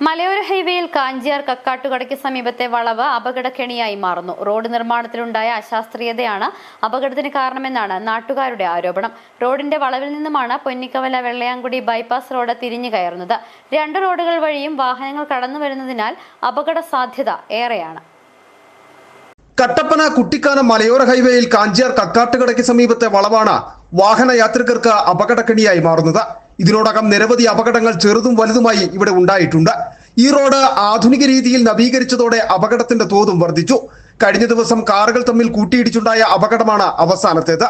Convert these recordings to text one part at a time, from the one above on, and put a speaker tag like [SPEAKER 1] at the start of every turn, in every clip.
[SPEAKER 1] മലയോര ഹൈവേയിൽ കാഞ്ചിയാർ കക്കാട്ടുകടയ്ക്ക് സമീപത്തെ വളവ് അപകടക്കെണിയായി മാറുന്നു. റോഡ് നിർമ്മാണത്തിലുണ്ടായ അശാസ്ത്രീയതയാണ് അപകടത്തിന് കാരണമെന്നാണ് നാട്ടുകാരുടെ ആരോപണം. റോഡിന്റെ വളവിൽ നിന്നുമാണ് പൊന്നിക്കവല വെള്ളയാംകുടി ബൈപ്പാസ് റോഡ് തിരിഞ്ഞു കയറുന്നത്. രണ്ട് റോഡുകൾ വഴിയും വാഹനങ്ങൾ കടന്നുവരുന്നതിനാൽ അപകട സാധ്യത ഏറെയാണ്.
[SPEAKER 2] കട്ടപ്പന കുട്ടിക്കാനം മലയോര ഹൈവേയിൽ കാഞ്ചിയാർ കക്കാട്ടുകടയ്ക്ക് സമീപത്തെ വളവാണ് വാഹന യാത്രികർക്ക് അപകടക്കെണിയായി മാറുന്നത്. ഇതിനോടകം നിരവധി അപകടങ്ങൾ ചെറുതും വലുതുമായി ഇവിടെ ഉണ്ടായിട്ടുണ്ട്. ഈ റോഡ് ആധുനിക രീതിയിൽ നവീകരിച്ചതോടെ അപകടത്തിന്റെ തോതും വർദ്ധിച്ചു. കഴിഞ്ഞ ദിവസം കാറുകൾ തമ്മിൽ കൂട്ടിയിടിച്ചുണ്ടായ അപകടമാണ് അവസാനത്തേത്.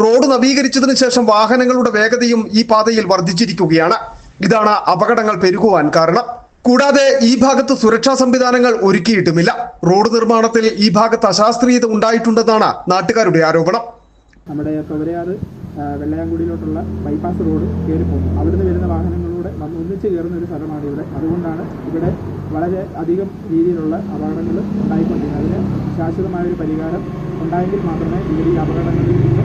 [SPEAKER 2] റോഡ് നവീകരിച്ചതിനു ശേഷം വാഹനങ്ങളുടെ വേഗതയും ഈ പാതയിൽ വർദ്ധിച്ചിരിക്കുകയാണ്. ഇതാണ് അപകടങ്ങൾ പെരുകുവാൻ കാരണം. കൂടാതെ ഈ ഭാഗത്ത് സുരക്ഷാ സംവിധാനങ്ങൾ ഒരുക്കിയിട്ടുമില്ല. റോഡ് നിർമ്മാണത്തിൽ ഈ ഭാഗത്ത് അശാസ്ത്രീയത ഉണ്ടായിട്ടുണ്ടെന്നാണ് നാട്ടുകാരുടെ ആരോപണം.
[SPEAKER 3] നമ്മുടെ കവരയാറ് വെള്ളയാംകുടിയിലോട്ടുള്ള ബൈപ്പാസ് റോഡ് കയറി പോകുന്നു. അവിടുന്ന് വരുന്ന വാഹനങ്ങളിലൂടെ ഒന്നിച്ച് കയറുന്ന ഒരു സ്ഥലമാണ് ഇവിടെ. അതുകൊണ്ടാണ് ഇവിടെ വളരെ അധികം രീതിയിലുള്ള അപകടങ്ങൾ ഉണ്ടായിക്കൊണ്ടിരിക്കുന്നത്. അതിന് ശാശ്വതമായൊരു പരിഹാരം ഉണ്ടായെങ്കിൽ മാത്രമേ ഇവിടെ ഈ അപകടങ്ങളിൽ നിന്ന്.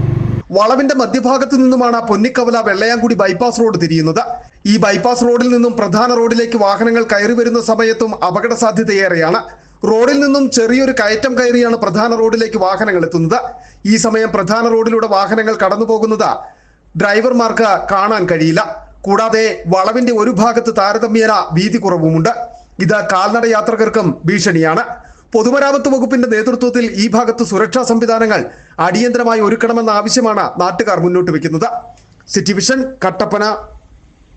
[SPEAKER 2] വളവിന്റെ മധ്യഭാഗത്തു നിന്നുമാണ് പൊന്നിക്കവല വെള്ളയാംകുടി ബൈപ്പാസ് റോഡ് തിരിയുന്നത്. ഈ ബൈപ്പാസ് റോഡിൽ നിന്നും പ്രധാന റോഡിലേക്ക് വാഹനങ്ങൾ കയറി വരുന്ന സമയത്തും അപകട സാധ്യതയേറെയാണ്. റോഡിൽ നിന്നും ചെറിയൊരു കയറ്റം കയറിയാണ് പ്രധാന റോഡിലേക്ക് വാഹനങ്ങൾ എത്തുന്നത്. ഈ സമയം പ്രധാന റോഡിലൂടെ വാഹനങ്ങൾ കടന്നു പോകുന്നത് ഡ്രൈവർമാർക്ക് കാണാൻ കഴിയില്ല. കൂടാതെ വളവിന്റെ ഒരു ഭാഗത്ത് താരതമ്യേന വീതി കുറവുമുണ്ട്. ഇത് കാൽനട യാത്രികർക്കും ഭീഷണിയാണ്. പൊതുമരാമത്ത് വകുപ്പിന്റെ നേതൃത്വത്തിൽ ഈ ഭാഗത്ത് സുരക്ഷാ സംവിധാനങ്ങൾ അടിയന്തരമായി ഒരുക്കണമെന്ന ആവശ്യമാണ് നാട്ടുകാർ മുന്നോട്ട് വെക്കുന്നത്. City vision, Kattappana.